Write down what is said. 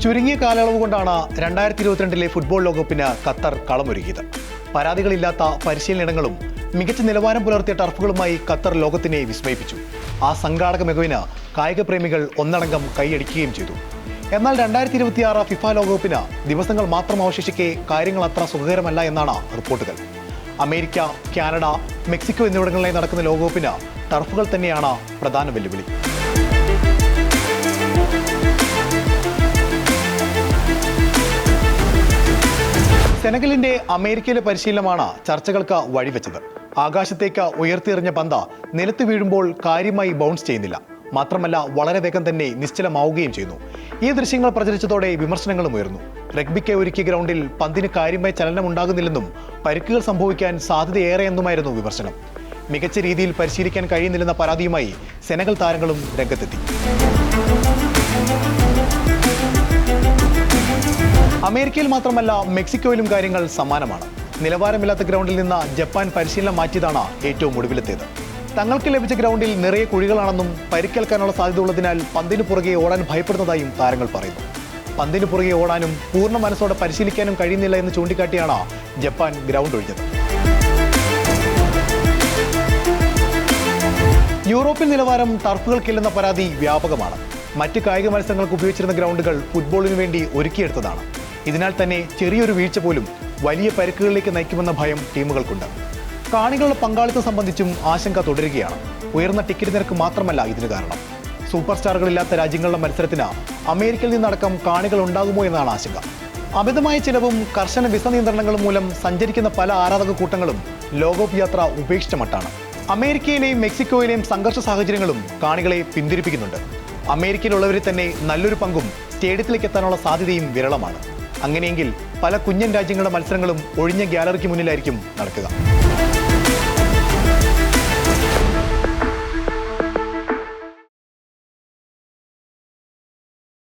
ചുരുങ്ങിയ കാലയളവ് കൊണ്ടാണ് 2022 ഫുട്ബോൾ ലോകകപ്പിന് ഖത്തർ കളമൊരുക്കിയത്. പരാതികളില്ലാത്ത പരിശീലനങ്ങളും മികച്ച നിലവാരം പുലർത്തിയ ടർഫുകളുമായി ഖത്തർ ലോകത്തിനെ വിസ്മയിപ്പിച്ചു. ആ സംഘാടക മികവിന് കായിക പ്രേമികൾ ഒന്നടങ്കം കൈയടിക്കുകയും ചെയ്തു. എന്നാൽ 2026 ഫിഫ ലോകകപ്പിന് ദിവസങ്ങൾ മാത്രം അവശേഷിക്കെ കാര്യങ്ങൾ അത്ര സുഖകരമല്ല എന്നാണ് റിപ്പോർട്ടുകൾ. അമേരിക്ക, കാനഡ, മെക്സിക്കോ എന്നിവിടങ്ങളിലായി നടക്കുന്ന ലോകകപ്പിന് ടർഫുകൾ തന്നെയാണ് പ്രധാന വെല്ലുവിളി. സെനഗലിന്റെ അമേരിക്കയിലെ പരിശീലനമാണ് ചർച്ചകൾക്ക് വഴിവെച്ചത്. ആകാശത്തേക്ക് ഉയർത്തിയെറിഞ്ഞ പന്ത് നിലത്ത് വീഴുമ്പോൾ കാര്യമായി ബൗൺസ് ചെയ്യുന്നില്ല. മാത്രമല്ല വളരെ വേഗം തന്നെ നിശ്ചലമാവുകയും ചെയ്യുന്നു. ഈ ദൃശ്യങ്ങൾ പ്രചരിച്ചതോടെ വിമർശനങ്ങളും ഉയർന്നു. റഗ്ബിക്കായി ഒരുക്കിയ ഗ്രൗണ്ടിൽ പന്തിന് കാര്യമായ ചലനം ഉണ്ടാകുന്നില്ലെന്നും പരിക്കുകൾ സംഭവിക്കാൻ സാധ്യതയേറെയെന്നുമായിരുന്നു വിമർശനം. മികച്ച രീതിയിൽ പരിശീലിക്കാൻ കഴിയുന്നില്ലെന്ന പരാതിയുമായി സെനഗൽ താരങ്ങളും രംഗത്തെത്തി. അമേരിക്കയിൽ മാത്രമല്ല മെക്സിക്കോയിലും കാര്യങ്ങൾ സമാനമാണ്. നിലവാരമില്ലാത്ത ഗ്രൗണ്ടിൽ നിന്ന് ജപ്പാൻ പരിശീലനം മാറ്റിയതാണ് ഏറ്റവും ഒടുവിലത്തേത്. തങ്ങൾക്ക് ലഭിച്ച ഗ്രൗണ്ടിൽ നിറയെ കുഴികളാണെന്നും പരിക്കേൽക്കാനുള്ള സാധ്യത ഉള്ളതിനാൽ പന്തിന് പുറകെ ഓടാൻ ഭയപ്പെടുന്നതായും താരങ്ങൾ പറയുന്നു. പന്തിന് പുറകെ ഓടാനും പൂർണ്ണ മനസ്സോടെ പരിശീലിക്കാനും കഴിയുന്നില്ല എന്ന് ചൂണ്ടിക്കാട്ടിയാണ് ജപ്പാൻ ഗ്രൗണ്ട് ഒഴിഞ്ഞത്. യൂറോപ്യൻ നിലവാരം ടർഫുകൾക്കില്ലെന്ന പരാതി വ്യാപകമാണ്. മറ്റ് കായിക മത്സരങ്ങൾക്ക് ഉപയോഗിച്ചിരുന്ന ഗ്രൗണ്ടുകൾ ഫുട്ബോളിനു വേണ്ടി ഒരുക്കിയെടുത്തതാണ്. ഇതിനാൽ തന്നെ ചെറിയൊരു വീഴ്ച പോലും വലിയ പരിക്കുകളിലേക്ക് നയിക്കുമെന്ന ഭയം ടീമുകൾക്കുണ്ട്. കാണികളുടെ പങ്കാളിത്തം സംബന്ധിച്ചും ആശങ്ക തുടരുകയാണ്. ഉയർന്ന ടിക്കറ്റ് നിരക്ക് മാത്രമല്ല ഇതിന് കാരണം. സൂപ്പർ സ്റ്റാറുകളില്ലാത്ത രാജ്യങ്ങളുടെ മത്സരത്തിന് അമേരിക്കയിൽ നിന്നടക്കം കാണികൾ ഉണ്ടാകുമോ എന്നാണ് ആശങ്ക. അമിതമായ ചിലവും കർശന വിസ നിയന്ത്രണങ്ങളും മൂലം സഞ്ചരിക്കുന്ന പല ആരാധക കൂട്ടങ്ങളും ലോകകപ്പ് യാത്ര ഉപേക്ഷിച്ച മട്ടാണ്. അമേരിക്കയിലെയും മെക്സിക്കോയിലെയും സംഘർഷ സാഹചര്യങ്ങളും കാണികളെ പിന്തിരിപ്പിക്കുന്നുണ്ട്. അമേരിക്കയിലുള്ളവരിൽ തന്നെ നല്ലൊരു പങ്കും സ്റ്റേഡിയത്തിലേക്ക് എത്താനുള്ള സാധ്യതയും വിരളമാണ്. അങ്ങനെയെങ്കിൽ പല കുഞ്ഞൻ രാജ്യങ്ങളുടെ മത്സരങ്ങളും ഒഴിഞ്ഞ ഗ്യാലറിക്ക് മുന്നിലായിരിക്കും നടക്കുക.